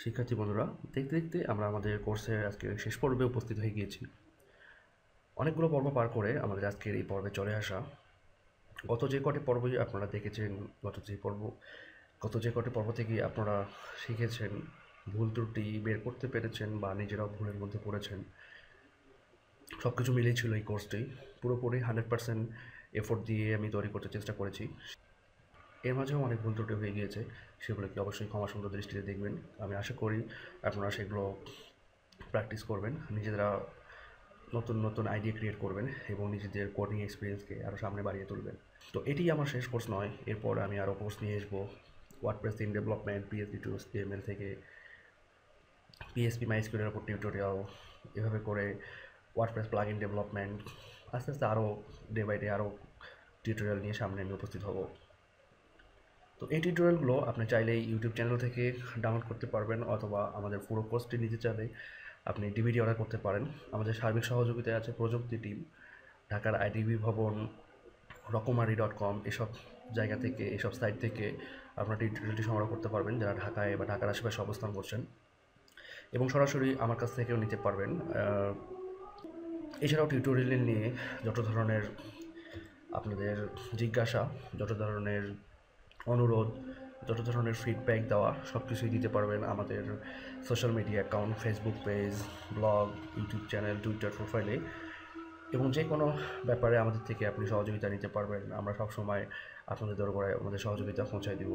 শিক্ষার্থী বন্ধুরা, দেখতে দেখতে আমরা আমাদের কোর্সের আজকের শেষ পর্বে উপস্থিত হয়ে গিয়েছি। অনেকগুলো পর্ব পার করে আমাদের আজকের এই পর্বে চলে আসা। গত যে কটি পর্বই আপনারা দেখেছেন, গত যে কটি পর্ব থেকে আপনারা শিখেছেন, ভুল ত্রুটি বের করতে পেরেছেন বা নিজেরাও ভুলের মধ্যে পড়েছেন। সব কিছু মিলেই ছিল এই কোর্সটি। পুরোপুরি 100% এফোর্ট দিয়ে আমি তৈরি করতে চেষ্টা করেছি। এর মাঝেও অনেক ভুল ত্রুটি হয়ে গিয়েছে, সেগুলোকে অবশ্যই ক্ষমা সুন্দর দৃষ্টিতে দেখবেন। আমি আশা করি আপনারা সেগুলো প্র্যাকটিস করবেন, নিজেরা নতুন নতুন আইডিয়া ক্রিয়েট করবেন এবং নিজেদের কোডিং এক্সপিরিয়েন্সকে আরও সামনে বাড়িয়ে তুলবেন। তো এটি আমার শেষ কোর্স নয়, এরপর আমি আরও কোর্স নিয়ে আসবো। WordPress theme development, PHP to HTML থেকে PHP MySQL-এর উপর টিউটোরিয়াল, এভাবে করে ওয়ার্ডপ্রেস প্লাগইন ডেভেলপমেন্ট, আস্তে আস্তে আরও ডে বাই ডে আরও টিউটোরিয়াল নিয়ে সামনে আমি উপস্থিত হব। তো এই টিউটোরিয়ালগুলো আপনি চাইলেই ইউটিউব চ্যানেল থেকে ডাউনলোড করতে পারবেন, অথবা আমাদের পুরো কোর্সটি নিতে চাইলে আপনি DVD অর্ডার করতে পারেন। আমাদের সার্বিক সহযোগিতায় আছে প্রযুক্তি টিম, ঢাকার IDB ভবন, রকমারি.com, এসব জায়গা থেকে, এসব সাইট থেকে আপনারা টিউটোরিয়ালটি সংগ্রহ করতে পারবেন যারা ঢাকায় বা ঢাকার আশেপাশে অবস্থান করছেন, এবং সরাসরি আমার কাছ থেকেও নিতে পারবেন। এছাড়াও টিউটোরিয়াল নিয়ে যত ধরনের আপনাদের জিজ্ঞাসা, যত ধরনের অনুরোধ, যত ধরনের ফিডব্যাক দেওয়া, সব কিছুই দিতে পারবেন আমাদের social media account, Facebook page, blog, YouTube channel, Twitter প্রোফাইলে, এবং যে কোনো ব্যাপারে আমাদের থেকে আপনি সহযোগিতা নিতে পারবেন। আমরা সবসময় আপনাদের দরবারে আমাদের সহযোগিতা পৌঁছায় দেব।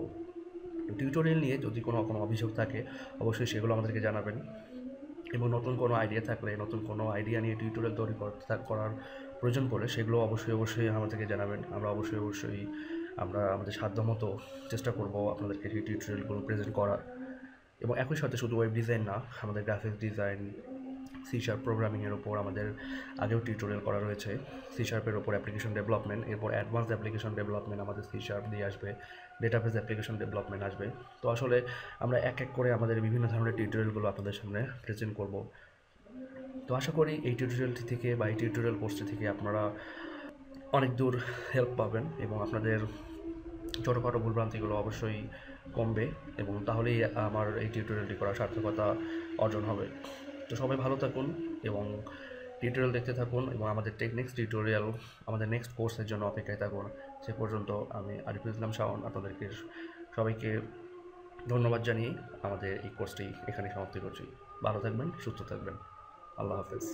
টিউটোরিয়াল নিয়ে যদি কোনো অভিযোগ থাকে অবশ্যই সেগুলো আমাদেরকে জানাবেন, এবং নতুন কোনো আইডিয়া থাকলে, নতুন কোনো আইডিয়া নিয়ে টিউটোরিয়াল তৈরি করার প্রয়োজন পড়লে সেগুলো অবশ্যই আমাদেরকে জানাবেন। আমরা অবশ্যই আমরা আমাদের সাধ্যমতো চেষ্টা করব আপনাদেরকে সেই টিউটোরিয়ালগুলো প্রেজেন্ট করার। এবং একই সাথে শুধু ওয়েব ডিজাইন না, আমাদের গ্রাফিক্স ডিজাইন, C# প্রোগ্রামিংয়ের ওপর আমাদের আগেও টিউটোরিয়াল করা রয়েছে। C#-এর ওপর অ্যাপ্লিকেশন ডেভেলপমেন্ট, এরপর অ্যাডভান্স অ্যাপ্লিকেশন ডেভেলপমেন্ট আমাদের C# দিয়ে আসবে, ডেটাবেস অ্যাপ্লিকেশন ডেভেলপমেন্ট আসবে। তো আসলে আমরা এক এক করে আমাদের বিভিন্ন ধরনের টিউটোরিয়ালগুলো আপনাদের সামনে প্রেজেন্ট করব। তো আশা করি এই টিউটোরিয়ালটি থেকে বা এই টিউটোরিয়াল কোর্সটি থেকে আপনারা অনেক দূর হেল্প পাবেন, এবং আপনাদের ছোটোখাটো ভুলভ্রান্তিগুলো অবশ্যই কমবে, এবং তাহলেই আমার এই টিউটোরিয়ালটি করার সার্থকতা অর্জন হবে। তো সবাই ভালো থাকুন এবং টিউটোরিয়াল দেখতে থাকুন, এবং আমাদের আমাদের নেক্সট কোর্সের জন্য অপেক্ষায় থাকুন। সে পর্যন্ত আমি আরিফুল ইসলাম শাওন আপনাদেরকে সবাইকে ধন্যবাদ জানিয়ে আমাদের এই কোর্সটি এখানে সমাপ্তি করছি। ভালো থাকবেন, সুস্থ থাকবেন। আল্লাহ হাফেজ।